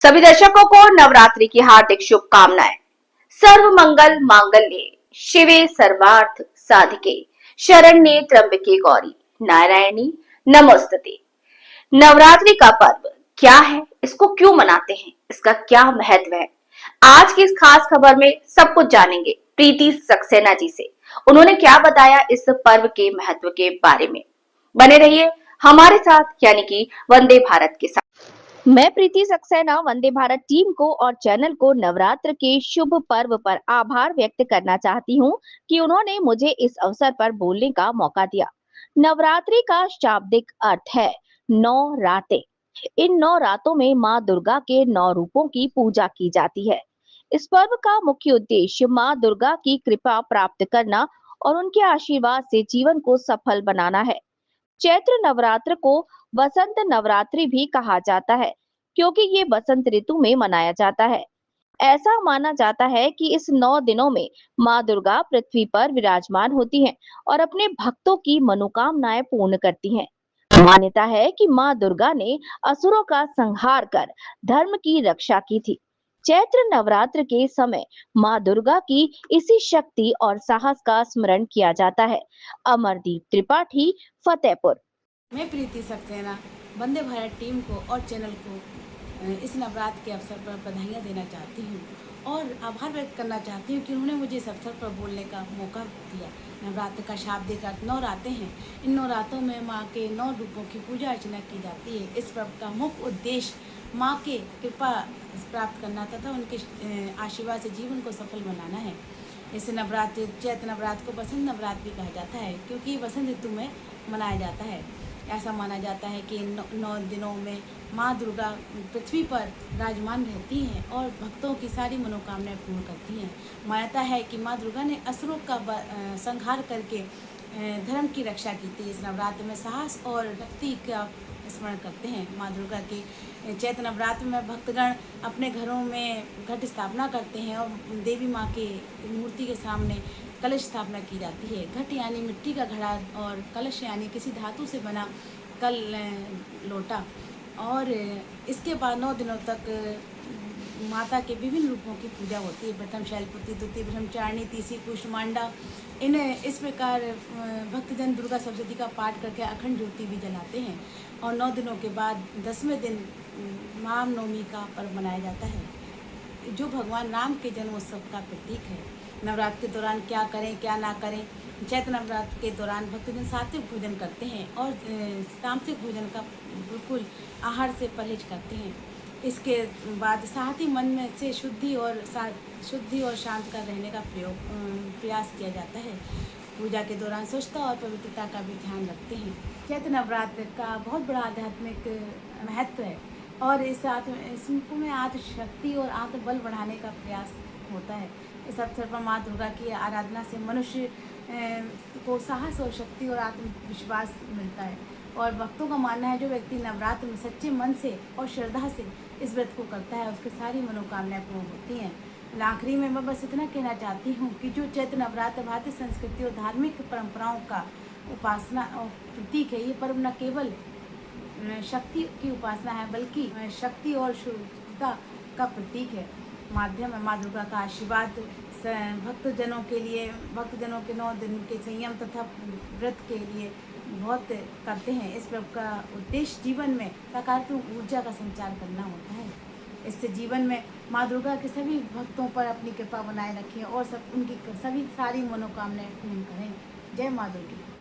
सभी दर्शकों को नवरात्रि की हार्दिक शुभकामनाएं। सर्व मंगल मांगल्ये शिवे सर्वार्थ साधिके शरण्ये त्र्यंबके गौरी नारायणी नमोस्तुते। नवरात्रि का पर्व क्या है, इसको क्यों मनाते हैं, इसका क्या महत्व है, आज की इस खास खबर में सब कुछ जानेंगे प्रीति सक्सेना जी से। उन्होंने क्या बताया इस पर्व के महत्व के बारे में। बने रहिए हमारे साथ, यानी कि वंदे भारत के साथ। मैं प्रीति सक्सेना वंदे भारत टीम को और चैनल को नवरात्र के शुभ पर्व पर आभार व्यक्त करना चाहती हूं कि उन्होंने मुझे इस अवसर पर बोलने का मौका दिया। नवरात्रि का शाब्दिक अर्थ है 9 रातें। इन 9 रातों में माँ दुर्गा के 9 रूपों की पूजा की जाती है। इस पर्व का मुख्य उद्देश्य माँ दुर्गा की कृपा प्राप्त करना और उनके आशीर्वाद से जीवन को सफल बनाना है। चैत्र नवरात्र को वसंत नवरात्रि भी कहा जाता है, क्योंकि ये बसंत ऋतु में मनाया जाता है। ऐसा माना जाता है कि इस 9 दिनों में माँ दुर्गा पृथ्वी पर विराजमान होती हैं और अपने भक्तों की मनोकामनाएं पूर्ण करती हैं। मान्यता है कि माँ दुर्गा ने असुरों का संहार कर धर्म की रक्षा की थी। चैत्र नवरात्र के समय माँ दुर्गा की इसी शक्ति और साहस का स्मरण किया जाता है। अमरदीप त्रिपाठी, फतेहपुर। मैं प्रीति सक्सेना वंदे भारत टीम को और चैनल को इस नवरात्र के अवसर पर बधाइयाँ देना चाहती हूँ और आभार व्यक्त करना चाहती हूँ कि उन्होंने मुझे इस अवसर पर बोलने का मौका दिया। नवरात्र का शाब्दिक अर्थ 9 रातें हैं। इन 9 रातों में माँ के 9 रूपों की पूजा अर्चना की जाती है। इस पर्व का मुख्य उद्देश्य माँ के कृपा प्राप्त करना तथा उनके आशीर्वाद से जीवन को सफल बनाना है। इस नवरात्र चैत्र नवरात्र को बसंत नवरात्र भी कहा जाता है, क्योंकि बसंत ऋतु में मनाया जाता है। ऐसा माना जाता है कि 9 दिनों में माँ दुर्गा पृथ्वी पर विराजमान रहती हैं और भक्तों की सारी मनोकामनाएं पूर्ण करती हैं। मान्यता है कि माँ दुर्गा ने असुरों का संहार करके धर्म की रक्षा की थी। इस नवरात्र में साहस और भक्ति का स्मरण करते हैं। माँ दुर्गा के चैत्र नवरात्र में भक्तगण अपने घरों में घट स्थापना करते हैं और देवी माँ की मूर्ति के सामने कलश स्थापना की जाती है। घट यानी मिट्टी का घड़ा और कलश यानी किसी धातु से बना कल लोटा। और इसके बाद 9 दिनों तक माता के विभिन्न रूपों की पूजा होती है। प्रथम शैलपुत्री, द्वितीय ब्रह्मचारिणी, तीसरी कुष्मांडा। इस प्रकार भक्तजन दुर्गा सप्तशती का पाठ करके अखंड ज्योति भी जलाते हैं और 9 दिनों के बाद 10वें दिन रामनवमी का पर्व मनाया जाता है, जो भगवान राम के जन्मोत्सव का प्रतीक है। नवरात्र के दौरान क्या करें क्या ना करें। चैत्र नवरात्र के दौरान भक्तजन सात्विक भोजन करते हैं और तामसिक भोजन का बिल्कुल आहार से परहेज करते हैं। इसके बाद साथ ही मन में से शुद्धि और शांत कर रहने का प्रयास किया जाता है। पूजा के दौरान स्वच्छता और पवित्रता का भी ध्यान रखते हैं। चैत्र नवरात्र का बहुत बड़ा आध्यात्मिक महत्व है और इसको में आत्मशक्ति और आत्मबल बढ़ाने का प्रयास होता है। इस अवसर पर माँ दुर्गा की आराधना से मनुष्य को साहस और शक्ति और आत्मविश्वास मिलता है और भक्तों का मानना है जो व्यक्ति नवरात्र में सच्चे मन से और श्रद्धा से इस व्रत को करता है, उसकी सारी मनोकामनाएं पूर्ण होती हैं। आखिरी में मैं बस इतना कहना चाहती हूँ कि जो चैत्र नवरात्र भारतीय संस्कृति और धार्मिक परंपराओं का उपासना और प्रतीक है। ये पर्व न केवल शक्ति की उपासना है, बल्कि शक्ति और शुद्धता का प्रतीक है, माध्यम है। माँ दुर्गा का आशीर्वाद भक्तजनों के 9 दिन के संयम तथा व्रत के लिए बहुत करते हैं। इस पर्व का उद्देश्य जीवन में सकारात्मक ऊर्जा का संचार करना होता है। इससे जीवन में माँ दुर्गा के सभी भक्तों पर अपनी कृपा बनाए रखें और उनकी सभी सारी मनोकामनाएं पूर्ण करें। जय माँ दुर्गा।